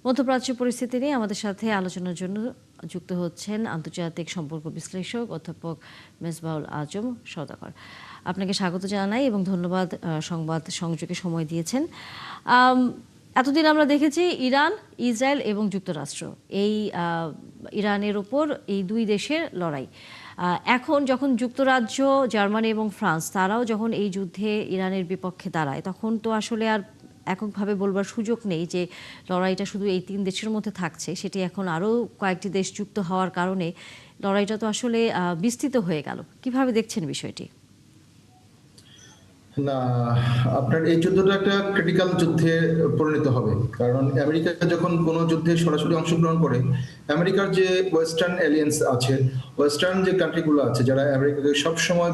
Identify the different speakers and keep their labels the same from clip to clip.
Speaker 1: মধ্যপ্রাচ্য পরিস্থিতি নিয়ে আমাদের সাথে আলোচনার জন্য যুক্ত হচ্ছেন আন্তর্জাতিক সম্পর্ক বিশ্লেষক অধ্যাপক মেজবাহুল আজম সওদাগর। আপনাকে স্বাগত জানাই এবং ধন্যবাদ সংবাদ সংযোগে সময় দিয়েছেন। এতদিন আমরা দেখেছি ইরান, ইসরায়েল এবং যুক্তরাষ্ট্র এই ইরানের ওপর এই দুই দেশের লড়াই। এখন যখন যুক্তরাজ্য, জার্মানি এবং ফ্রান্স তারাও যখন এই যুদ্ধে ইরানের বিপক্ষে দাঁড়ায়, তখন তো আসলে আর এককভাবে বলবার সুযোগ নেই যে লড়াইটা শুধু এই তিন দেশের মধ্যে থাকছে। সেটি এখন আরও কয়েকটি দেশ যুক্ত হওয়ার কারণে লড়াইটা তো আসলে বিস্তৃত হয়ে গেল। কিভাবে দেখছেন বিষয়টি?
Speaker 2: না, আপনার এই যুদ্ধটা একটা ক্রিটিক্যাল যুদ্ধে পরিণত হবে, কারণ আমেরিকা যখন কোনো যুদ্ধে সরাসরি অংশগ্রহণ করে, আমেরিকার যে ওয়েস্টার্ন এলিয়েন্স আছে, ওয়েস্টার্ন যে কান্ট্রিগুলো আছে যারা আমেরিকাকে সবসময়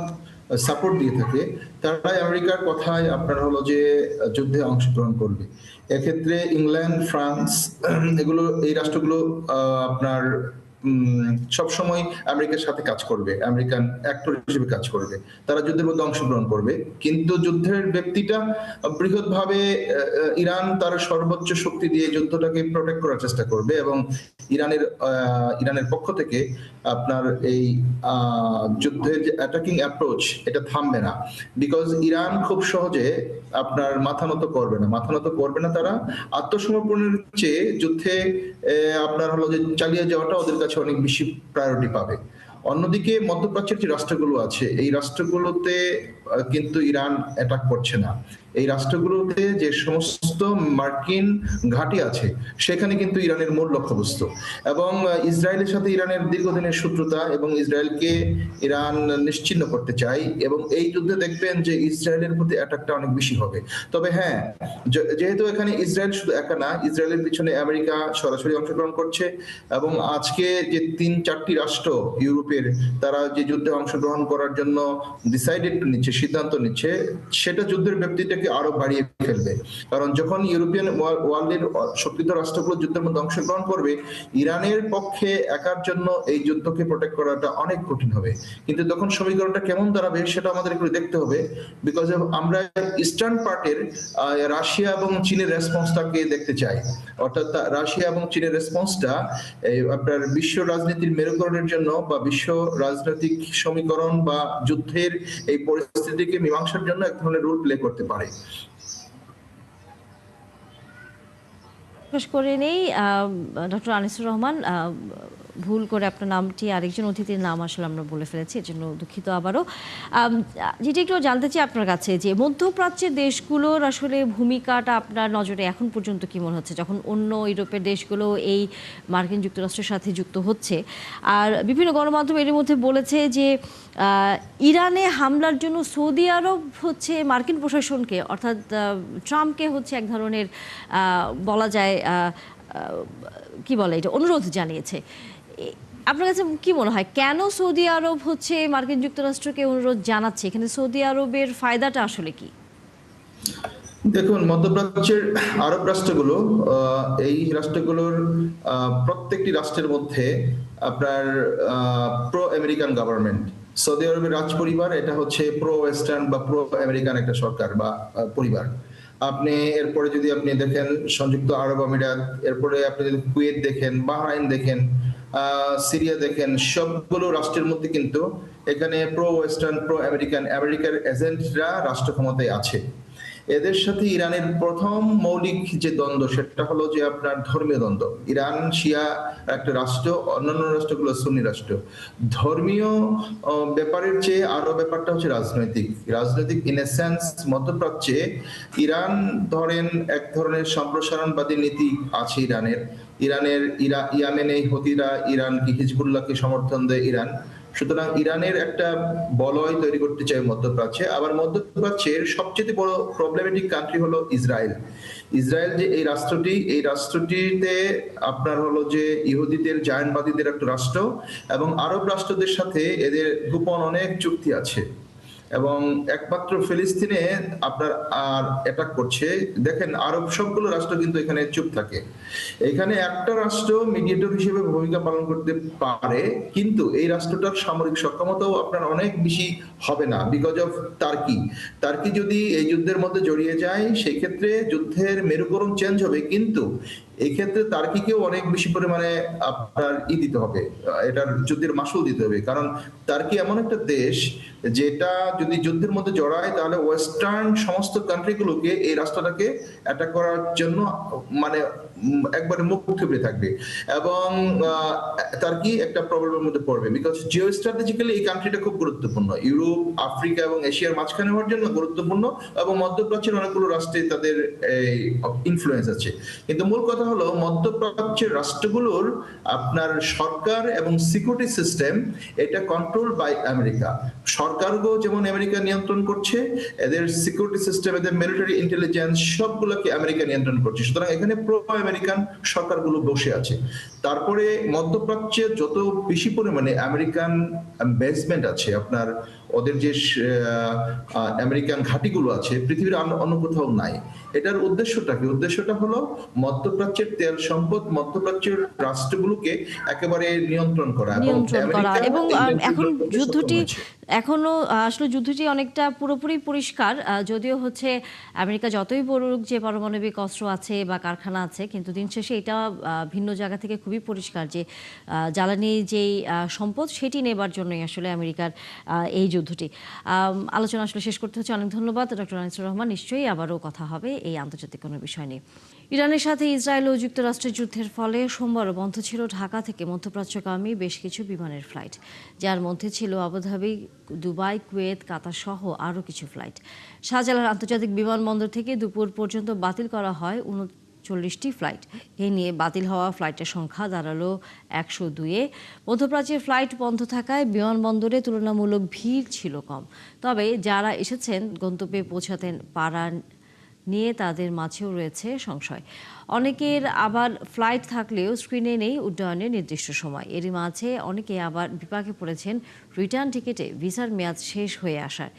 Speaker 2: সাপোর্ট দিয়ে থাকে, তারাই আমেরিকার কথায় আপনার হলো যে যুদ্ধে অংশগ্রহণ করবে। এক্ষেত্রে ইংল্যান্ড, ফ্রান্স, এগুলো এই রাষ্ট্রগুলো আপনার সবসময় আমেরিকার সাথে কাজ করবে, আমেরিকান অ্যাক্টর হিসেবে কাজ করবে, তারা যুদ্ধের মধ্যে অংশগ্রহণ করবে। কিন্তু যুদ্ধের ব্যক্তিটা বৃহৎভাবে ইরান তার সর্বোচ্চ শক্তি দিয়ে যুদ্ধটাকে প্রোটেক্ট করার চেষ্টা করবে এবং ইরানের পক্ষ থেকে আপনার এই যুদ্ধের যে অ্যাটাকিং অ্যাপ্রোচ এটা থামবে না, বিকজ ইরান খুব সহজে আপনার মাথা নত করবে না। তারা আত্মসমর্পণের চেয়ে যুদ্ধে আপনার হলো যে চালিয়ে যাওয়াটা ওদের কাছে অনেক বেশি প্রায়োরিটি পাবে। অন্যদিকে মধ্যপ্রাচ্যের যে রাষ্ট্রগুলো আছে, এই রাষ্ট্রগুলোতে কিন্তু ইরান অ্যাটাক করছে না। এই রাষ্ট্রগুলোতে যে সমস্ত মার্কিন ঘাঁটি আছে সেখানে কিন্তু ইরানের মূল লক্ষ্যবস্তু, এবং ইসরায়েলের সাথে ইরানের দীর্ঘদিনের শত্রুতা এবং ইসরায়েলকে ইরান নিশ্চিহ্ন করতে চায়, এবং এই যুদ্ধে দেখবেন যে ইসরায়েলের প্রতি অ্যাটাকটা অনেক বেশি হবে। তবে হ্যাঁ, যেহেতু এখানে ইসরায়েল শুধু একা না, ইসরায়েলের পিছনে আমেরিকা সরাসরি অংশগ্রহণ করছে, এবং আজকে যে 3-4টি রাষ্ট্র ইউরোপের তারা যে যুদ্ধে অংশগ্রহণ করার জন্য সিদ্ধান্ত নিচ্ছে, সেটা যুদ্ধের ব্যাপ্তিটাকে আরো বাড়িয়ে ফেলবে। কারণ যখন ইউরোপিয়ান ওয়ার্ল্ডের শক্তিধর রাষ্ট্রগুলো যুদ্ধের মধ্যে অংশগ্রহণ করবে, ইরানের পক্ষে একার জন্য এই যুদ্ধকে প্রোটেক্ট করাটা অনেক কঠিন হবে। কিন্তু তখন সমীকরণটা কেমন দাঁড়াবে সেটা আমাদের একটু দেখতে হবে, বিকজ আমরা ইস্টার্ন পার্টের রাশিয়া এবং চীনের রেসপন্সটাকে দেখতে চাই। অর্থাৎ রাশিয়া এবং চীনের রেসপন্সটা আপনার বিশ্ব রাজনীতির মেরুকরণের জন্য বা বিশ্ব রাজনৈতিক সমীকরণ বা যুদ্ধের এই পরিস্থিতিকে মীমাংসার জন্য এক ধরনের রোল প্লে করতে পারে।
Speaker 1: শেষ করে নেই ডক্টর আনিসুর রহমান, ভুল করে আপনার নামটি আরেকজন অতিথির নাম আসলে আমরা বলে ফেলেছি, এর জন্য দুঃখিত আবারও। যেটা একটু জানতে চাই আপনার কাছে, যে মধ্যপ্রাচ্যের দেশগুলোর আসলে ভূমিকাটা আপনার নজরে এখন পর্যন্ত কি মনে হচ্ছে, যখন অন্য ইউরোপের দেশগুলো এই মার্কিন যুক্তরাষ্ট্রের সাথে যুক্ত হচ্ছে? আর বিভিন্ন গণমাধ্যম এর মধ্যে বলেছে যে ইরানে হামলার জন্য সৌদি আরব হচ্ছে মার্কিন প্রশাসনকে, অর্থাৎ ট্রাম্পকে হচ্ছে এক ধরনের বলা যায় কি বলে এটা, অনুরোধ জানিয়েছে। আপনার কাছে কি মনে হয় কেন সৌদি আরব হচ্ছে মার্কিন যুক্তরাষ্ট্রকে অনুরোধ জানাচ্ছে? এখানে সৌদি আরবের ফায়দাটা আসলে কি?
Speaker 2: দেখুন, মধ্যপ্রাচ্যের আরব রাষ্ট্রগুলো, এই রাষ্ট্রগুলোর প্রত্যেকটি রাষ্ট্রের মধ্যে আপনার প্রো আমেরিকান গভর্নমেন্ট। সৌদি আরবের রাজ পরিবার এটা হচ্ছে প্রো ওয়েস্টার্ন বা প্রো আমেরিকান একটা সরকার বা পরিবার। আপনি এরপরে যদি আপনি দেখেন সংযুক্ত আরব আমিরাত, এরপরে আপনি যদি কুয়েত দেখেন, বাহরাইন দেখেন, সিরিয়া দেখেন, সবগুলো রাষ্ট্রের মধ্যে কিন্তু এখানে প্রো ওয়েস্টার্ন, প্রো আমেরিকার এজেন্টরা রাষ্ট্র ক্ষমতায় আছে। এদের সাথে ইরানের প্রথম মৌলিক যে দ্বন্দ্ব সেটা হলো যে আপনার ধর্মীয় দ্বন্দ্ব। ইরান শিয়া একটা রাষ্ট্র, অন্যান্য রাষ্ট্রগুলো সুন্নি রাষ্ট্র। ধর্মীয় ব্যাপারের চেয়ে আরো ব্যাপারটা হচ্ছে রাজনৈতিক ইন এ সেন্স। মধ্যপ্রাচ্যে ইরান ধরেন এক ধরনের সম্প্রসারণবাদী নীতি আছে ইয়ামেনে হুতিরা ইরানকে, হিজবুল্লাহকে সমর্থন দেয় ইরান। সুতরাং ইরানের একটা বলয় তৈরি করতে চায় মধ্যপ্রাচ্যে। আবার মধ্যপ্রাচ্যের সবচেয়ে বড় প্রবলেমেটিক কান্ট্রি হলো ইসরায়েল যে এই রাষ্ট্রটিতে আপনার হলো যে ইহুদিদের, জায়নবাদীদের একটা রাষ্ট্র, এবং আরব রাষ্ট্রদের সাথে এদের গোপন অনেক চুক্তি আছে। এবং একমাত্র ফিলিস্তিনে আপনার আর অ্যাটাক করছে। দেখেন আরব সবগুলো রাষ্ট্র কিন্তু এখানে চুপ থাকে। এখানে একটা রাষ্ট্র মিডিয়েটর হিসেবে ভূমিকা পালন করতে পারে, কিন্তু এই রাষ্ট্রটার সামরিক সক্ষমতাও আপনার অনেক বেশি হবে না বিকজ অফ টার্কি। টার্কি যদি এই যুদ্ধের মধ্যে জড়িয়ে যায় সেই ক্ষেত্রে যুদ্ধের মেরুকরণ চেঞ্জ হবে, কিন্তু এই ক্ষেত্রে টার্কিকেও অনেক বেশি পরিমাণে আপনার দিতে হবে, এটার যুদ্ধের মাসুল দিতে হবে। কারণ টার্কি এমন একটা দেশ যেটা যদি যুদ্ধের মধ্যে জড়ায় তাহলে ওয়েস্টার্ন সমস্ত কান্ট্রিগুলোকে এই রাষ্ট্রটাকে অ্যাটাক করার জন্য মানে একবারে মুখ থুবড়ে থাকবে, এবং টার্কি একটা প্রবলেমের মধ্যে পড়বে বিকজ জিও স্ট্র্যাটেজিক্যালি এই কান্ট্রিটা খুব গুরুত্বপূর্ণ, ইউরোপ, আফ্রিকা এবং এশিয়ার মাঝখানে হওয়ার জন্য গুরুত্বপূর্ণ, এবং মধ্যপ্রাচ্যের অনেকগুলো রাষ্ট্রে তাদের ইনফ্লুয়েন্স আছে। কিন্তু মূল কথা হলো মধ্যপ্রাচ্যের রাষ্ট্রগুলোর আপনার সরকার এবং সিকিউরিটি সিস্টেম এটা কন্ট্রোল বাই আমেরিকা। সরকারও যেমন আমেরিকা নিয়ন্ত্রণ করছে, এদের সিকিউরিটি সিস্টেম, এদের মিলিটারি ইন্টেলিজেন্স সবগুলোকে আমেরিকা নিয়ন্ত্রণ করছে। সুতরাং এখানে প্রো আমেরিকান সরকারগুলো বসে আছে। তারপরে মধ্যপ্রাচ্যে যত বেশি পরিমাণে আমেরিকান বেসমেন্ট আছে, আপনার ওদের যে আমেরিকান ঘাঁটিগুলো আছে পৃথিবীর অন্য কোথাও নাই। এটার উদ্দেশ্যটা কি? উদ্দেশ্যটা হলো মধ্যপ্রাচ্যের তেল সম্পদ মধ্যপ্রাচ্যের রাষ্ট্রগুলোকে একেবারে নিয়ন্ত্রণ করা
Speaker 1: এবং এখন যুদ্ধটি এখনো আসলে যুদ্ধটি অনেকটা পুরোপুরি পরিষ্কার, যদিও হচ্ছে আমেরিকা যতই বলুক যে পারমাণবিক অস্ত্র আছে বা কারখানা আছে, কিন্তু দিন শেষে এটা ভিন্ন জায়গা থেকে খুবই পরিষ্কার যে জ্বালানি যেই সম্পদ সেটি নেবার জন্যই আসলে আমেরিকার এই যুদ্ধটি। আলোচনা আসলে শেষ করতে হচ্ছে। অনেক ধন্যবাদ ডক্টর আনিসুর রহমান। নিশ্চয়ই আবারও কথা হবে এই আন্তর্জাতিক কোনো বিষয় নিয়ে। ইরানের সাথে ইসরায়েল ও যুক্তরাষ্ট্রের যুদ্ধের ফলে সোমবার বন্ধ ছিল ঢাকা থেকে মধ্যপ্রাচ্যগামী বেশ কিছু বিমানের ফ্লাইট, যার মধ্যে ছিল আবুধাবি, দুবাই, কুয়েত, কাতার সহ আরও কিছু ফ্লাইট। শাহজালাল আন্তর্জাতিক বিমানবন্দর থেকে দুপুর পর্যন্ত বাতিল করা হয় 39টি ফ্লাইট। এ নিয়ে বাতিল হওয়া ফ্লাইটের সংখ্যা দাঁড়ালো 102-এ। মধ্যপ্রাচ্যের ফ্লাইট বন্ধ থাকায় বিমানবন্দরে তুলনামূলক ভিড় ছিল কম। তবে যারা এসেছেন গন্তব্যে পৌঁছাতে পারার নিয়ে তাদের মাঝেও রয়েছে সংশয়। অনেকের আবার ফ্লাইট থাকলেও স্ক্রিনে নেই উড্ডয়নের নির্দিষ্ট সময়। এরই মাঝে অনেকে আবার বিপাকে পড়েছেন রিটার্ন টিকিটে ভিসার মেয়াদ শেষ হয়ে আসার,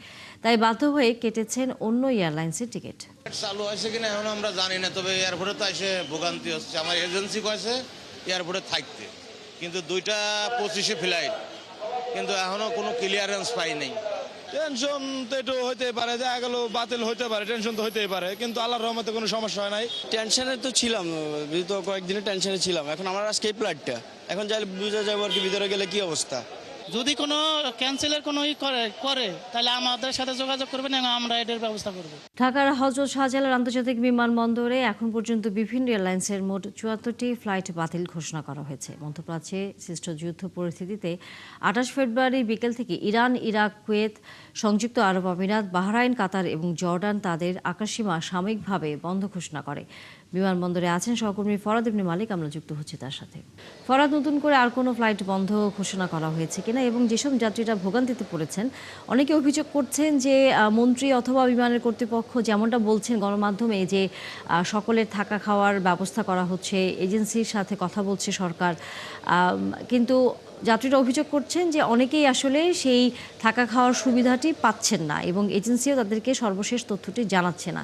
Speaker 1: তাই বাধ্য হয়ে কেটেছেন অন্য এয়ারলাইন্সের টিকিট।
Speaker 3: চালু হয়েছে কিনা এখন আমরা জানি না, তবে এয়ারপোর্টে তো এসে ভোগান্তি হচ্ছে। আমার এজেন্সি কয়েছে এয়ারপোর্টে থাকতে, কিন্তু 2টা 25-এ ফ্লাইট, কিন্তু এখনো কোনো ক্লিয়ারেন্স পাই নাই।
Speaker 4: টেনশন তো একটু হইতে পারে, দেখা গেল বাতিল হইতে পারে, টেনশন তো হইতেই পারে, কিন্তু আল্লাহর রহমতে কোনো সমস্যা হয় নাই।
Speaker 5: টেনশনে তো ছিলাম, বিগত কয়েকদিনে টেনশনে ছিলাম। এখন আমার আজকে এই ফ্লাইটটা, এখন যাইলে বুঝা যাবো আর কি ভিতরে গেলে কি অবস্থা।
Speaker 6: যদি কোনো ক্যান্সেলের কোনো করে তাহলে আমাদের সাথে যোগাযোগ করবেন এবং আমরা এটার ব্যবস্থা করব।
Speaker 1: ঢাকার হযরত শাহজালাল আন্তর্জাতিক বিমানবন্দরে এখন পর্যন্ত বিভিন্ন এয়ারলাইন্সের মোট 74টি ফ্লাইট বাতিল ঘোষণা করা হয়েছে। মধ্যপ্রাচ্যে সৃষ্ট যুদ্ধ পরিস্থিতিতে 28 ফেব্রুয়ারি বিকেল থেকে ইরান, ইরাক, কুয়েত, সংযুক্ত আরব আমিরাত, বাহরাইন, কাতার এবং জর্ডান তাদের আকাশসীমা সাময়িকভাবে বন্ধ ঘোষণা করে। বিমানবন্দরে আছেন সহকর্মী ফরাদ ইবনে মালিক, আমরা যুক্ত হচ্ছি তার সাথে। ফরাদ, নতুন করে আর কোনো ফ্লাইট বন্ধ ঘোষণা করা হয়েছে কিনা, এবং যেসব যাত্রীরা ভোগান্তিতে পড়েছেন, অনেকে অভিযোগ করছেন যে মন্ত্রী অথবা বিমানের কর্তৃপক্ষ যেমনটা বলছেন গণমাধ্যমে যে সকলের থাকা খাওয়ার ব্যবস্থা করা হচ্ছে, এজেন্সির সাথে কথা বলছে সরকার, কিন্তু যাত্রীরা অভিযোগ করছেন যে অনেকেই আসলে সেই থাকা খাওয়ার সুবিধাটি পাচ্ছেন না এবং এজেন্সিও তাদেরকে সর্বশেষ তথ্যটি জানাচ্ছে না।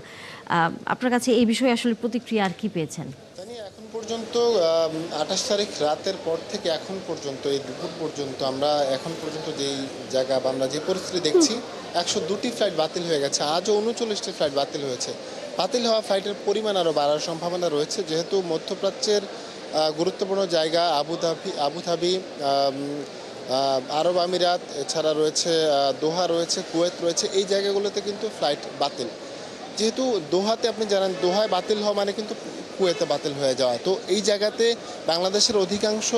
Speaker 1: আপনার কাছে এই বিষয়ে আসলে প্রতিক্রিয়া আর কি পেয়েছেন?
Speaker 7: এখন পর্যন্ত 28 তারিখ রাতের পর থেকে এখন পর্যন্ত এই দুপুর পর্যন্ত আমরা এখন পর্যন্ত যেই জায়গা বা আমরা যে পরিস্থিতি দেখছি, 102টি ফ্লাইট বাতিল হয়ে গেছে। আজও 39টি ফ্লাইট বাতিল হয়েছে। বাতিল হওয়া ফ্লাইটের পরিমাণ আরও বাড়ার সম্ভাবনা রয়েছে, যেহেতু মধ্যপ্রাচ্যের গুরুত্বপূর্ণ জায়গা আবুধাবি, আরব আমিরাত, এছাড়া রয়েছে দোহা, রয়েছে কুয়েত, রয়েছে এই জায়গাগুলোতে কিন্তু ফ্লাইট বাতিল। যেহেতু দোহাতে আপনি জানেন, দোহায় বাতিল হওয়া মানে কিন্তু কুয়েতে বাতিল হয়ে যাওয়া। তো এই জায়গাতে বাংলাদেশের অধিকাংশ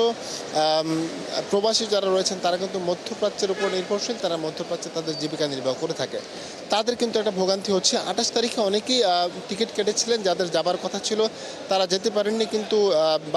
Speaker 7: প্রবাসী যারা রয়েছেন তারা কিন্তু মধ্যপ্রাচ্যের উপর নির্ভরশীল, তারা মধ্যপ্রাচ্যে তাদের জীবিকা নির্বাহ করে থাকে। তাদের কিন্তু একটা ভোগান্তি হচ্ছে। 28 তারিখে অনেকেই টিকিট কেটেছিলেন, যাদের যাবার কথা ছিল তারা যেতে পারেননি। কিন্তু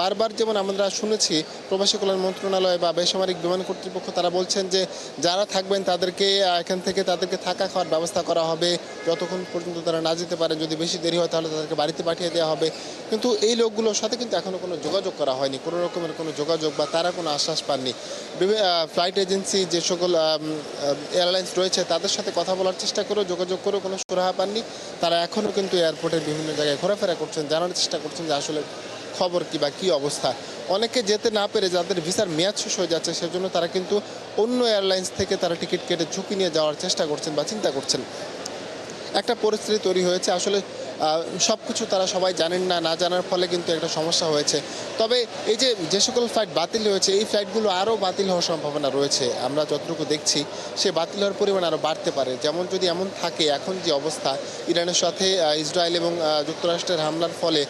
Speaker 7: বারবার যেমন আমরা শুনেছি প্রবাসী কল্যাণ মন্ত্রণালয় বা বেসামরিক বিমান কর্তৃপক্ষ তারা বলছেন যে যারা থাকবেন তাদেরকে এখান থেকে তাদেরকে থাকা খাওয়ার ব্যবস্থা করা হবে যতক্ষণ পর্যন্ত তারা না যেতে পারে। যদি বেশি দেরি হয় তাহলে তাদেরকে বাড়িতে পাঠিয়ে দেওয়া হবে। কিন্তু এই লোকগুলোর সাথে কিন্তু এখনও কোনো যোগাযোগ করা হয়নি, কোনো রকমের কোনো যোগাযোগ বা তারা কোনো আশ্বাস পাননি। ফ্লাইট এজেন্সি যে সকল এয়ারলাইন্স রয়েছে তাদের সাথে কথা বলার চেষ্টা করেও যোগাযোগ করেও কোনো সুরাহা পাননি। তারা এখনও কিন্তু এয়ারপোর্টের বিভিন্ন জায়গায় ঘোরাফেরা করছেন, জানার চেষ্টা করছেন যে আসলে খবর কী বা কী অবস্থা। অনেকে যেতে না পেরে যাদের ভিসার মেয়াদ শেষ হয়ে যাচ্ছে সেজন্য তারা কিন্তু অন্য এয়ারলাইন্স থেকে তারা টিকিট কেটে ঝুঁকি নিয়ে যাওয়ার চেষ্টা করছেন বা চিন্তা করছেন। একটা পরিস্থিতি তৈরি হয়েছে, আসলে সব কিছু তারা সবাই জানেন না জানার ফলে কিন্তু একটা সমস্যা হয়েছে। তবে এই যে সকল ফ্লাইট বাতিল হয়েছে এই ফ্লাইটগুলো আরও বাতিল হওয়ার সম্ভাবনা রয়েছে। আমরা যতটুকু দেখছি সে বাতিল হওয়ার পরিমাণ আরও বাড়তে পারে। যেমন যদি এমন থাকে এখন যে অবস্থা, ইরানের সাথে ইসরায়েল এবং যুক্তরাষ্ট্রের হামলার ফলে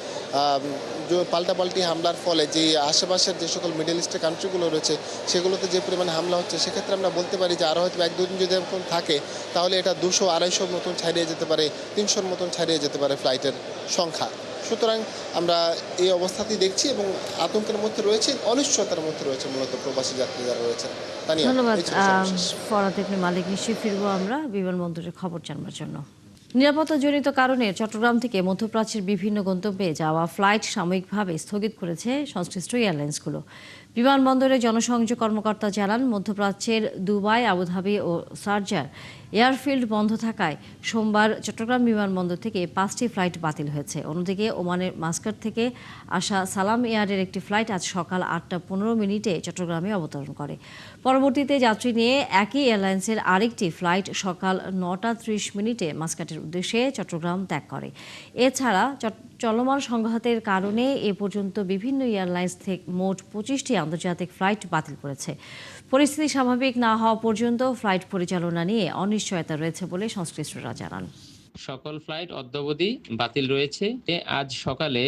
Speaker 7: পাল্টাপাল্টি হামলার ফলে যে আশেপাশের যে সকল মিডল ইস্টের কান্ট্রিগুলো রয়েছে সেগুলোতে যে পরিমাণে হামলা হচ্ছে, সেক্ষেত্রে আমরা বলতে পারি যে আরও হয়তো 1-2 দিন যদি এরকম থাকে তাহলে এটা 200-250 মতন ছাড়িয়ে যেতে পারে, 300-র মতন ছাড়িয়ে যেতে পারে ফ্লাইটের সংখ্যা। সুতরাং আমরা এই অবস্থাতেই দেখছি এবং আতঙ্কের মধ্যে রয়েছে, অনিশ্চয়তার মধ্যে রয়েছে মূলত প্রবাসী যাত্রী যারা রয়েছে।
Speaker 1: ধন্যবাদ ফরাদ ইবনে মালিক। নিশ্চয়ই ফিরবো আমরা বিমানবন্দরের খবর জানবার জন্য। নিরাপত্তাজনিত কারণে চট্টগ্রাম থেকে মধ্যপ্রাচ্যের বিভিন্ন গন্তব্যে যাওয়া ফ্লাইট সাময়িকভাবে স্থগিত করেছে সংশ্লিষ্ট এয়ারলাইন্সগুলো। বিমানবন্দরে জনসংযোগ কর্মকর্তা জানান, মধ্যপ্রাচ্যের দুবাই, আবুধাবি ও শারজার এয়ারফিল্ড বন্ধ থাকায় সোমবার চট্টগ্রাম বিমানবন্দর থেকে 5টি ফ্লাইট বাতিল হয়েছে। অন্যদিকে ওমানের মাস্কাট থেকে আসা সালাম এয়ারের একটি ফ্লাইট আজ সকাল 8টা 15 চট্টগ্রামে অবতরণ করে। পরবর্তীতে যাত্রী নিয়ে একই এয়ারলাইন্সের আরেকটি ফ্লাইট সকাল 9টা 30 মাস্কাটের উদ্দেশ্যে চট্টগ্রাম ত্যাগ করে। এছাড়া চলমান সংঘাতের কারণে এ পর্যন্ত বিভিন্ন এয়ারলাইন্স থেকে মোট 25টি আন্তর্জাতিক ফ্লাইট বাতিল করেছে। পরিস্থিতি স্বাভাবিক না হওয়া পর্যন্ত ফ্লাইট পরিচালনা নিয়ে অনিশ্চয়তা রয়েছে বলে সংশ্লিষ্টরা জানান।
Speaker 8: সকল ফ্লাইট অদ্যাবধি বাতিল রয়েছে। আজ সকালে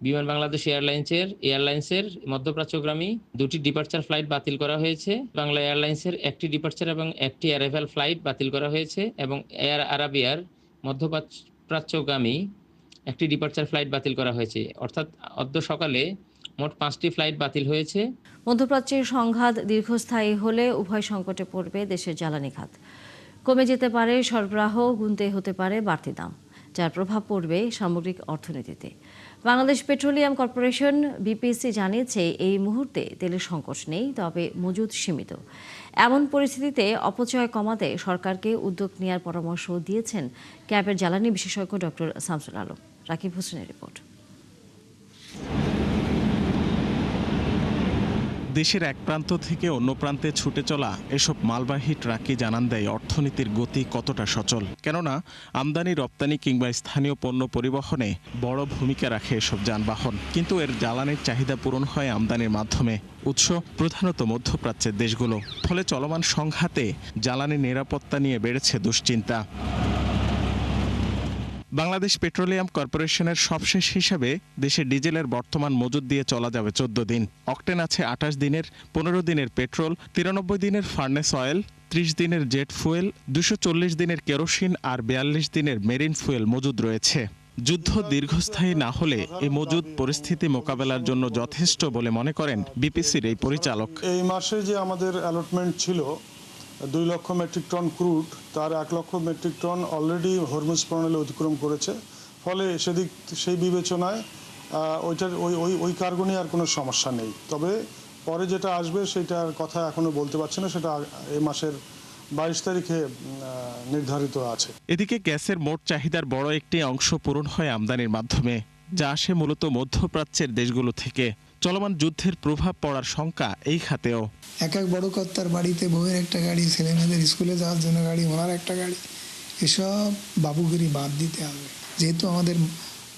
Speaker 8: বিমান বাংলাদেশ এয়ারলাইন্সের মধ্যপ্রাচ্যগামী 2টি ডিপার্চার ফ্লাইট বাতিল করা হয়েছে। বাংলা এয়ারলাইন্সের 1টি ডিপার্চার এবং 1টি অ্যারাইভাল ফ্লাইট বাতিল করা হয়েছে এবং এয়ার আরাবিয়ার মধ্যপ্রাচ্যগামী 1টি ডিপার্চার ফ্লাইট বাতিল করা হয়েছে। অর্থাৎ অদ্য সকালে মোট 5টি ফ্লাইট বাতিল হয়েছে।
Speaker 1: মধ্যপ্রাচ্যের সংঘাত দীর্ঘস্থায়ী হলে উভয় সংকটে পড়বে দেশের জ্বালানি খাত। কমে যেতে পারে সরবরাহ, গুনতে হতে পারে বাড়তি দাম, যার প্রভাব পড়বে সামগ্রিক অর্থনীতিতে। বাংলাদেশ পেট্রোলিয়াম কর্পোরেশন বিপিসি জানিয়েছে, এই মুহূর্তে তেলের সংকট নেই, তবে মজুদ সীমিত। এমন পরিস্থিতিতে অপচয় কমাতে সরকারকে উদ্যোগ নেওয়ার পরামর্শ দিয়েছেন ক্যাবের জ্বালানি বিশেষজ্ঞ ডক্টর শামসুল আলম। রাকিব হোসেনের রিপোর্ট।
Speaker 9: দেশের এক প্রান্ত থেকে অন্য প্রান্তে ছুটে চলা এসব মালবাহী ট্রাকই জানান দেয় অর্থনীতির গতি কতটা সচল। কেননা আমদানি, রপ্তানি কিংবা স্থানীয় পণ্য পরিবহনে বড় ভূমিকা রাখে এসব যানবাহন। কিন্তু এর জ্বালানির চাহিদা পূরণ হয় আমদানির মাধ্যমে, উৎস প্রধানত মধ্যপ্রাচ্যের দেশগুলো। ফলে চলমান সংঘাতে জ্বালানি নিরাপত্তা নিয়ে বেড়েছে দুশ্চিন্তা। বাংলাদেশ পেট্রোলিয়াম কর্পোরেশনের সবশেষ হিসাবে দেশে ডিজেলের বর্তমান মজুদ দিয়ে চলা যাবে 14 দিন। অকটেন আছে 28 দিনের, 15 দিনের পেট্রোল, 93 দিনের ফার্নেস অয়েল, 30 দিনের জেট ফুয়েল, 240 দিনের কেরোসিন আর 42 দিনের মেরিন ফুয়েল মজুদ রয়েছে। যুদ্ধ দীর্ঘস্থায়ী না হলে এই মজুদ পরিস্থিতি মোকাবেলার জন্য যথেষ্ট বলে মনে করেন বিপিসির এই পরিচালক।
Speaker 10: এই মাসে যে আমাদের অ্যালটমেন্ট ছিল 2 লক্ষ মেট্রিক টন ক্রুড, তার 1 লক্ষ মেট্রিক টন অলরেডি হরমুজ প্রণালী অতিক্রম করেছে। ফলে সেই বিবেচনায় ওই কার্গো নিয়ে আর কোনো সমস্যা নেই। তবে পরে যেটা আসবে সেটার কথা এখনো বলতে পারছি না, সেটা এই মাসের 22 তারিখে নির্ধারিত আছে।
Speaker 9: এদিকে গ্যাসের মোট চাহিদার বড় একটি অংশ পূরণ হয় আমদানির মাধ্যমে, যা আসে মূলত মধ্যপ্রাচ্যের দেশগুলো থেকে। চলমান যুদ্ধের প্রভাব পড়ার শঙ্কা এই খাতেও।
Speaker 11: এক বড় কর্তার বাড়িতে বউয়ের একটা গাড়ি, ছেলে মেয়েদের স্কুলে যাওয়ার জন্য গাড়ি, ওনার একটা গাড়ি, এসব বাবুগিরি বাদ দিতে হবে। যেহেতু আমাদের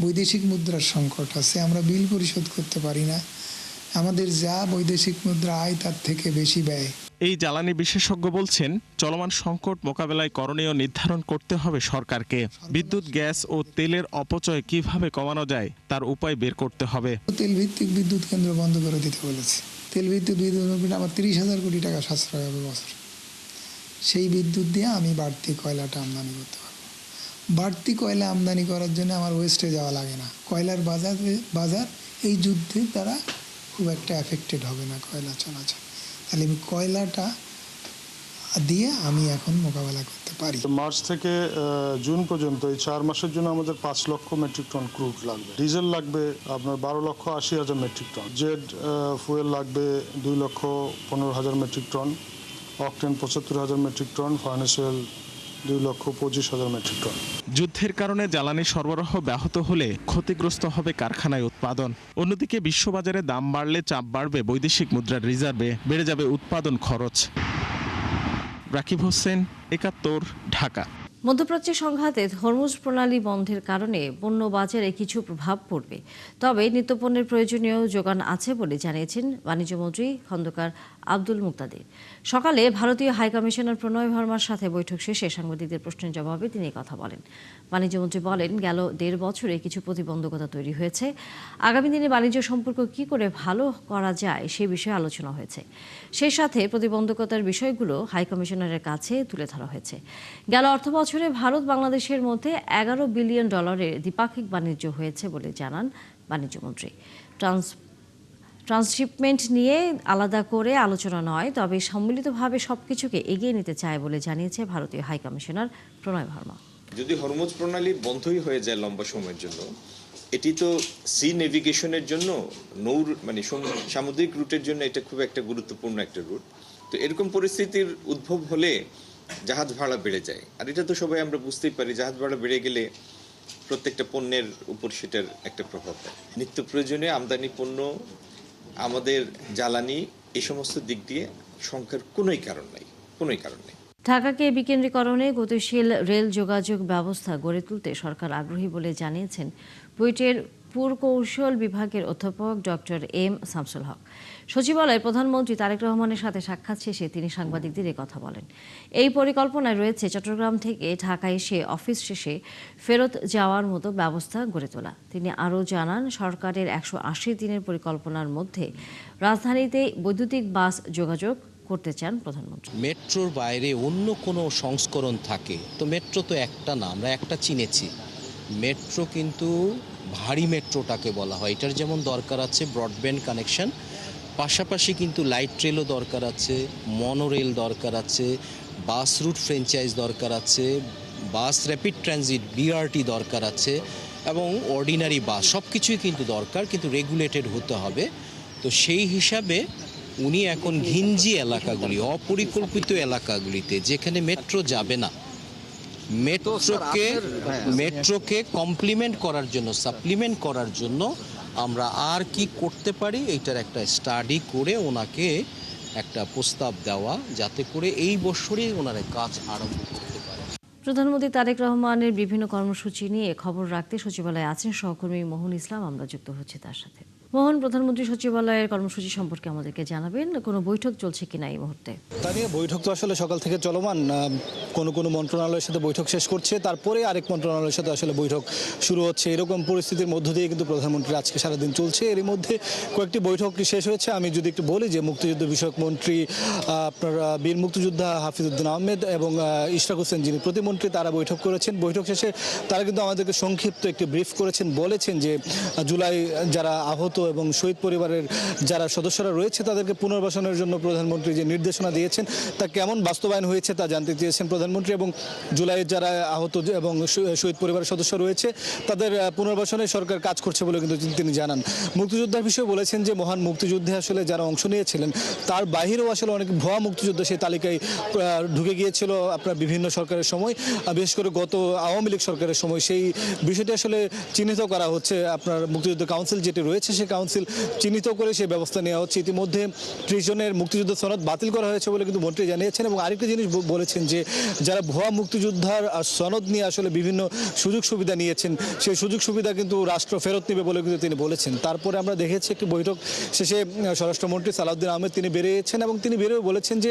Speaker 11: বৈদেশিক মুদ্রার সংকট আছে, আমরা বিল পরিশোধ করতে পারি না, আমাদের যা বৈদেশিক মুদ্রা আয় তার থেকে বেশি ব্যয়।
Speaker 9: এই জ্বালানি বিশেষজ্ঞ বলছেন, চলমান সংকট মোকাবেলায় করণীয় নির্ধারণ করতে হবে সরকারকে। বিদ্যুৎ, গ্যাস ও তেলের অপচয় কিভাবে কমানো যায় তার উপায় বের করতে হবে।
Speaker 11: তেল ভিত্তিক বিদ্যুৎ কেন্দ্র বন্ধ করে দিতে বলেছে। তেল ভিত্তিক বিদ্যুৎ আমার 30,000 কোটি টাকা সাশ্রয় হবে বছর। সেই বিদ্যুৎ দিয়ে আমি বাড়তি কয়লাটা আমদানি করতে পারবো। বাড়তি কয়লা আমদানি করার জন্য আমার ওয়েস্টে যাওয়া লাগে না। কয়লার বাজার এই যুদ্ধের দ্বারা খুব একটা এফেক্টেড হবে না কয়লা চলাচল। তাহলে আমি কয়লাটা দিয়ে আমি এখন মোকাবেলা করতে পারি।
Speaker 10: মার্চ থেকে জুন পর্যন্ত এই 4 মাসের জন্য আমাদের 5 লক্ষ মেট্রিক টন ক্রুড লাগবে, ডিজেল লাগবে আপনার 12,80,000 মেট্রিক টন, জেড ফুয়েল লাগবে 2,15,000 metric tonne, octane 75,000 metric tonne, furnace oil 2,25,000 metric tonne.
Speaker 9: যুদ্ধের কারণে জ্বালানি সরবরাহ ব্যাহত হলে ক্ষতিগ্রস্ত হবে কারখানায় উৎপাদন। অন্যদিকে বিশ্ববাজারে দাম বাড়লে চাপ বাড়বে বৈদেশিক মুদ্রার রিজার্ভে, বেড়ে যাবে উৎপাদন খরচ। রাকিব হোসেন, ৭১, ঢাকা।
Speaker 1: মধ্যপ্রাচ্যের সংঘাতে হরমুজ প্রণালী বন্ধের কারণে পণ্য বাজারে কিছু প্রভাব পড়বে, তবে নিত্যপণ্যের প্রয়োজনীয় যোগান আছে বলে জানিয়েছেন বাণিজ্যমন্ত্রী খন্দকার আব্দুল মুক্তাদির। সকালে ভারতীয় হাইকমিশনার প্রণয় ভার্মার সাথে বৈঠক শেষে সাংবাদিকদের প্রশ্নের জবাবে তিনি কথা বলেন। বাণিজ্যমন্ত্রী বলেন, গেল 1.5 বছরে কিছু প্রতিবন্ধকতা তৈরি হয়েছে। আগামী দিনে বাণিজ্য সম্পর্ক কি করে ভালো করা যায় সে বিষয়ে আলোচনা হয়েছে। সেই সাথে প্রতিবন্ধকতার বিষয়গুলো হাইকমিশনারের কাছে তুলে ধরা হয়েছে। গেল অর্থবছরে ভারত বাংলাদেশের মধ্যে $11 বিলিয়ন দ্বিপাক্ষিক বাণিজ্য হয়েছে বলে জানান বাণিজ্যমন্ত্রী। ট্রান্সশিপমেন্ট নিয়ে আলাদা করে আলোচনা নয়, তবে সম্মিলিতভাবে সবকিছুকে এগিয়ে নিতে চায় বলে জানিয়েছে ভারতীয় হাইকমিশনার প্রণয় ভার্মা।
Speaker 12: যদি হরমুজ প্রণালী বন্ধই হয়ে যায় লম্বা সময়ের জন্য, এটি তো সি নেভিগেশনের জন্য সামুদ্রিক রুটের জন্য এটা খুব একটা গুরুত্বপূর্ণ একটা রুট। তো এরকম পরিস্থিতির উদ্ভব হলে জাহাজ ভাড়া বেড়ে যায়, আর এটা তো সবাই আমরা বুঝতেই পারি, জাহাজ ভাড়া বেড়ে গেলে প্রত্যেকটা পণ্যের উপর সেটার একটা প্রভাব হয়। নিত্য প্রয়োজনীয় আমদানি পণ্য, আমাদের জ্বালানি, এই সমস্ত দিক দিয়ে সংখ্যার কোনোই কারণ নেই।
Speaker 1: ঢাকাকে বিকেন্দ্রীকরণে গতিশীল রেল যোগাযোগ ব্যবস্থা গড়ে তুলতে সরকার আগ্রহী বলে জানিয়েছেন বুয়েটের পুরকৌশল বিভাগের অধ্যাপক ডক্টর এম শামসুল হক। সচিবালয়ে প্রধানমন্ত্রী তারেক রহমানের সাথে সাক্ষাৎ শেষে তিনি সাংবাদিকদের এই কথা বলেন। এই পরিকল্পনায় রয়েছে চট্টগ্রাম থেকে ঢাকায় এসে অফিস শেষে ফেরত যাওয়ার মতো ব্যবস্থা গড়ে তোলা। তিনি আরও জানান, সরকারের 180 দিনের পরিকল্পনার মধ্যে রাজধানীতে বৈদ্যুতিক বাস যোগাযোগ করতে চান প্রধানমন্ত্রী।
Speaker 13: মেট্রোর বাইরে অন্য কোনো সংস্করণ থাকে তো মেট্রো তো একটা না, আমরা একটা চিনেছি। মেট্রো কিন্তু ভারী মেট্রোটাকে বলা হয়। এটার যেমন দরকার আছে ব্রডব্যান্ড কানেকশন, পাশাপাশি কিন্তু লাইট রেলও দরকার আছে, মনোরেল দরকার আছে, বাস রুট ফ্র্যাঞ্চাইজ দরকার আছে, বাস র্যাপিড ট্রানজিট বিআরটি দরকার আছে, এবং অর্ডিনারি বাস সব কিছুই কিন্তু দরকার, কিন্তু রেগুলেটেড হতে হবে। তো সেই হিসাবে উনি এখন ঘিঞ্জি এলাকাগুলি, অপরিকল্পিত এলাকাগুলিতে যেখানে মেট্রো যাবে না, মেট্রোকে কমপ্লিমেন্ট করার জন্য, সাপ্লিমেন্ট করার জন্য আমরা আর কি করতে পারি এইটার একটা স্টাডি করে ওনাকে একটা প্রস্তাব দেওয়া, যাতে করে এই বছরই ওনারা কাজ আরম্ভ করতে পারে।
Speaker 1: প্রধানমন্ত্রী তারেক রহমানের বিভিন্ন কর্মসূচি নিয়ে খবর রাখতে সচিবালয়ে আছেন সহকর্মী মোহন ইসলাম। আমরা যুক্ত হচ্ছি তার সাথে। মোহন, প্রধানমন্ত্রী সচিবালয়ের কর্মসূচি সম্পর্কে আমাদেরকে জানাবেন। কোনো বৈঠক চলছে কিনা এই মুহূর্তে?
Speaker 14: তা নিয়ে বৈঠক তো আসলে সকাল থেকে চলমান। কোনো মন্ত্রণালয়ের সাথে বৈঠক শেষ করছে, তারপরে আরেক মন্ত্রণালয়ের সাথে আসলে বৈঠক শুরু হচ্ছে। এরকম পরিস্থিতির মধ্য দিয়ে কিন্তু প্রধানমন্ত্রী আজকে সারাদিন চলছে। এর মধ্যে কয়েকটি বৈঠক শেষ হয়েছে। আমি যদি একটু বলি যে মুক্তিযুদ্ধ বিষয়ক মন্ত্রী আপনার বীর মুক্তিযোদ্ধা হাফিজউদ্দিন আহমেদ এবং ইশরাক হোসেন যিনি প্রতিমন্ত্রী, তারা বৈঠক করেছেন। বৈঠক শেষে তারা কিন্তু আমাদেরকে সংক্ষিপ্ত একটি ব্রিফ করেছেন। বলেছেন যে জুলাই যারা আহত এবং শহীদ পরিবারের যারা সদস্যরা রয়েছে তাদেরকে পুনর্বাসনের জন্য প্রধানমন্ত্রী যে নির্দেশনা দিয়েছেন তা কেমন বাস্তবায়ন হয়েছে তা জানতে চেয়েছেন প্রধানমন্ত্রী। এবং জুলাইয়ের যারা আহত এবং শহীদ পরিবারের সদস্য রয়েছে তাদের পুনর্বাসনে সরকার কাজ করছে বলে কিন্তু তিনি জানান। মুক্তিযোদ্ধার বিষয়ে বলেছেন যে মহান মুক্তিযুদ্ধে আসলে যারা অংশ নিয়েছিলেন তার বাহিরেও আসলে অনেক ভুয়া মুক্তিযুদ্ধ সেই তালিকায় ঢুকে গিয়েছিল আপনার বিভিন্ন সরকারের সময়, বিশেষ করে গত আওয়ামী লীগ সরকারের সময়। সেই বিষয়টি আসলে চিহ্নিত করা হচ্ছে। আপনার মুক্তিযুদ্ধ কাউন্সিল যেটি রয়েছে সেই কাউন্সিল চিহ্নিত করে সেই ব্যবস্থা নেওয়া হচ্ছে। ইতিমধ্যে 30 জনের মুক্তিযুদ্ধ সনদ বাতিল করা হয়েছে বলে কিন্তু মন্ত্রী জানিয়েছেন। এবং আরেকটি জিনিস বলেছেন যে যারা ভুয়া মুক্তিযোদ্ধার সনদ নিয়ে আসলে বিভিন্ন সুযোগ সুবিধা নিয়েছেন সেই সুযোগ সুবিধা কিন্তু রাষ্ট্র ফেরত নেবে বলে কিন্তু তিনি বলেছেন। তারপরে আমরা দেখেছি একটি বৈঠক শেষে স্বরাষ্ট্রমন্ত্রী সালাউদ্দিন আহমেদ তিনি বেরিয়েছেন এবং তিনি বেরিয়ে বলেছেন যে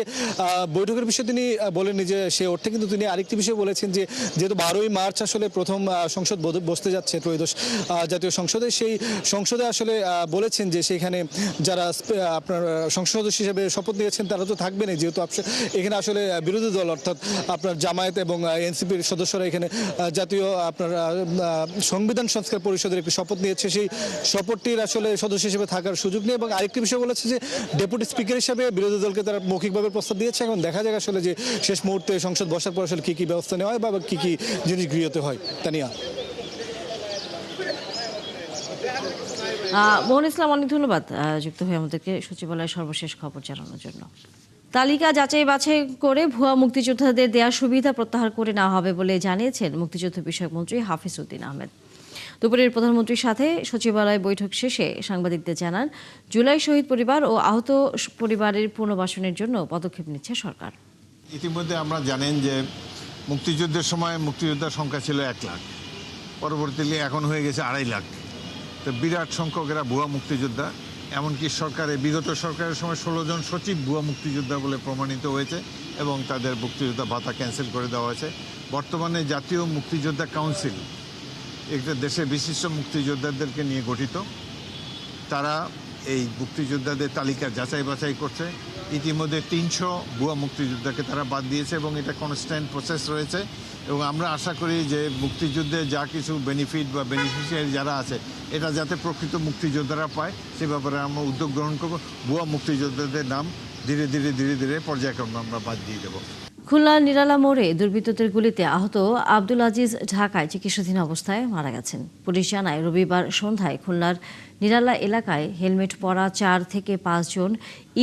Speaker 14: বৈঠকের বিষয়ে তিনি বলেননি যে সে অর্থে, কিন্তু তিনি আরেকটি বিষয় বলেছেন যে যেহেতু 12ই মার্চ আসলে প্রথম সংসদ বসতে যাচ্ছে ত্রয়োদশ জাতীয় সংসদে, সেই সংসদে আসলে বলেছেন যে সেখানে যারা আপনার সংসদ সদস্য হিসেবে শপথ নিয়েছেন তারা তো থাকবেনই, যেহেতু এখানে আসলে বিরোধী দল অর্থাৎ আপনার জামায়াত এবং এনসিপির সদস্যরা এখানে জাতীয় আপনার সংবিধান সংস্কার পরিষদের একটি শপথ নিয়েছে। সেই শপথটির আসলে সদস্য হিসেবে থাকার সুযোগ নেই। এবং আরেকটি বিষয় বলেছে যে ডেপুটি স্পিকার হিসেবে বিরোধী দলকে তারা মৌখিকভাবে প্রস্তাব দিয়েছে। এখন দেখা যাক আসলে যে শেষ মুহূর্তে সংসদ বসার পর আসলে কী ব্যবস্থা নেওয়া হয় বা কী জিনিস গৃহীত হয়। তানিয়া।
Speaker 1: মোহন ইসলাম, অনেক ধন্যবাদ যুক্ত হয়ে আমাদেরকে সচিবালয়ের সর্বশেষ খবর জানানোর জন্য। তালিকা যাচাই বাছাই করে ভুয়া মুক্তিযোদ্ধাদের দেওয়ার সুবিধা প্রত্যাহার করে নেওয়া হবে বলে জানিয়েছেন মুক্তিযুদ্ধ বিষয়ক মন্ত্রী হাফিজ উদ্দিন আহমেদ। দুপুরের প্রধানমন্ত্রীর সাথে সচিবালয় বৈঠক শেষে সাংবাদিকদের জানান, জুলাই শহীদ পরিবার ও আহত পরিবারের পুনর্বাসনের জন্য পদক্ষেপ নিচ্ছে সরকার।
Speaker 15: ইতিমধ্যে আমরা জানেন যে মুক্তিযুদ্ধের সময় মুক্তিযোদ্ধার সংখ্যা ছিল 1 লাখ, পরবর্তীতে এখন হয়ে গেছে 2.5 লাখ। তো বিরাট সংখ্যক এরা ভুয়া মুক্তিযোদ্ধা। এমনকি বিগত সরকারের সময় 16 জন সচিব ভুয়া মুক্তিযোদ্ধা বলে প্রমাণিত হয়েছে এবং তাদের মুক্তিযোদ্ধা ভাতা ক্যান্সেল করে দেওয়া হয়েছে। বর্তমানে জাতীয় মুক্তিযোদ্ধা কাউন্সিল একটা দেশের বিশিষ্ট মুক্তিযোদ্ধাদেরকে নিয়ে গঠিত। তারা এই মুক্তিযোদ্ধাদের তালিকা যাচাই বাছাই করছে। ইতিমধ্যে 300 ভুয়া মুক্তিযোদ্ধাকে তারা বাদ দিয়েছে এবং এটা কনস্ট্যান্ট প্রসেস রয়েছে। এবং আমরা আশা করি যে মুক্তিযুদ্ধে যা কিছু বেনিফিট বা বেনিফিশিয়ারি যারা আছে এটা যাতে প্রকৃত মুক্তিযোদ্ধারা পায় সে ব্যাপারে আমরা উদ্যোগ গ্রহণ করব। ভুয়া মুক্তিযোদ্ধাদের নাম ধীরে ধীরে পর্যায়ক্রমে আমরা বাদ দিয়ে দেবো।
Speaker 1: খুলনার নিরালা মোড়ে দুর্বৃত্তদের গুলিতে আহত আব্দুল আজিজ ঢাকায় চিকিৎসাধীন অবস্থায় মারা গেছেন। পুলিশ জানায়, রবিবার সন্ধ্যায় খুলনার নিরালা এলাকায় হেলমেট পরা 4 থেকে 5 জন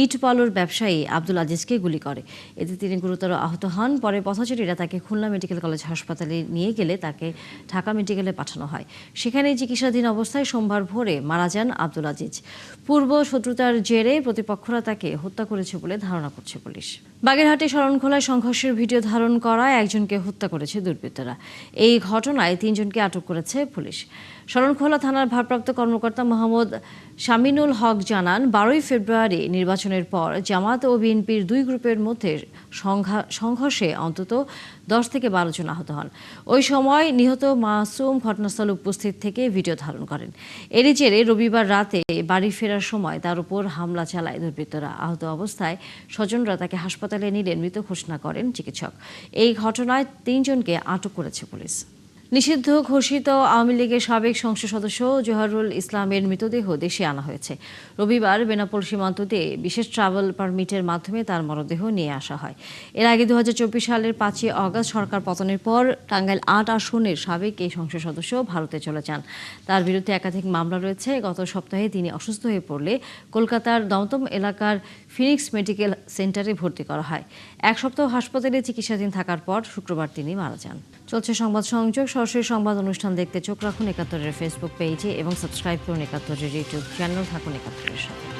Speaker 1: ইট পালুর ব্যবসায়ী আব্দুল আজিজকে গুলি করে। এতে তিনি গুরুতর আহত হন। পরে পথচারীরা তাকে খুলনা মেডিকেল কলেজ হাসপাতালে নিয়ে গেলে তাকে ঢাকা মেডিকেলে পাঠানো হয়। সেখানে চিকিৎসাধীন অবস্থায় সোমবার ভোরে মারা যান আব্দুল আজিজ। পূর্ব শত্রুতার জেরে প্রতিপক্ষরা তাকে হত্যা করেছে বলে ধারণা করছে পুলিশ। বাগেরহাটে শরণখোলায় সংঘর্ষের ভিডিও ধারণ করায় একজনকে হত্যা করেছে দুর্বৃত্তরা। এই ঘটনায় 3 জনকে আটক করেছে পুলিশ। শরণখোলা থানার ভারপ্রাপ্ত কর্মকর্তা মোহাম্মদ শামিনুল হক জানান, 12 ফেব্রুয়ারি নির্বাচনের পর জামাত ও বিএনপির 2 গ্রুপের মধ্যে সংঘর্ষে অন্তত 10 থেকে 12 জন আহত হন। ওই সময় নিহত মাসুম ঘটনাস্থলে উপস্থিত থেকে ভিডিও ধারণ করেন। এরই জেরে রবিবার রাতে বাড়ি ফেরার সময় তার উপর হামলা চালায় দুর্বৃত্তরা। আহত অবস্থায় স্বজনরা তাকে হাসপাতালে নিলে মৃত ঘোষণা করেন চিকিৎসক। এই ঘটনায় 3 জনকে আটক করেছে পুলিশ। নিষিদ্ধ ঘোষিত আওয়ামী লীগের সাবেক সংসদ সদস্য জোহারুল ইসলামের মৃতদেহ দেশে আনা হয়েছে। রবিবার বেনাপোল সীমান্ত দিয়ে বিশেষ ট্রাভেল পারমিটের মাধ্যমে তার মরদেহ নিয়ে আসা হয়। এর আগে 2024 সালের 5 আগস্ট সরকার পতনের পর টাঙ্গাইল 8 আসনের সাবেক এই সংসদ সদস্য ভারতে চলে যান। তার বিরুদ্ধে একাধিক মামলা রয়েছে। গত সপ্তাহে তিনি অসুস্থ হয়ে পড়লে কলকাতার দমদম এলাকার ফিনিক্স মেডিকেল সেন্টারে ভর্তি করা হয়। 1 সপ্তাহ হাসপাতালে চিকিৎসাধীন থাকার পর শুক্রবার তিনি মারা যান। চলছে সংবাদ সংযোগ। সরাসরি সংবাদ অনুষ্ঠান দেখতে চোখ রাখুন 71-এর ফেসবুক পেজে এবং সাবস্ক্রাইব করুন 71-এর ইউটিউব চ্যানেল। থাকুন 71-এর সাথে।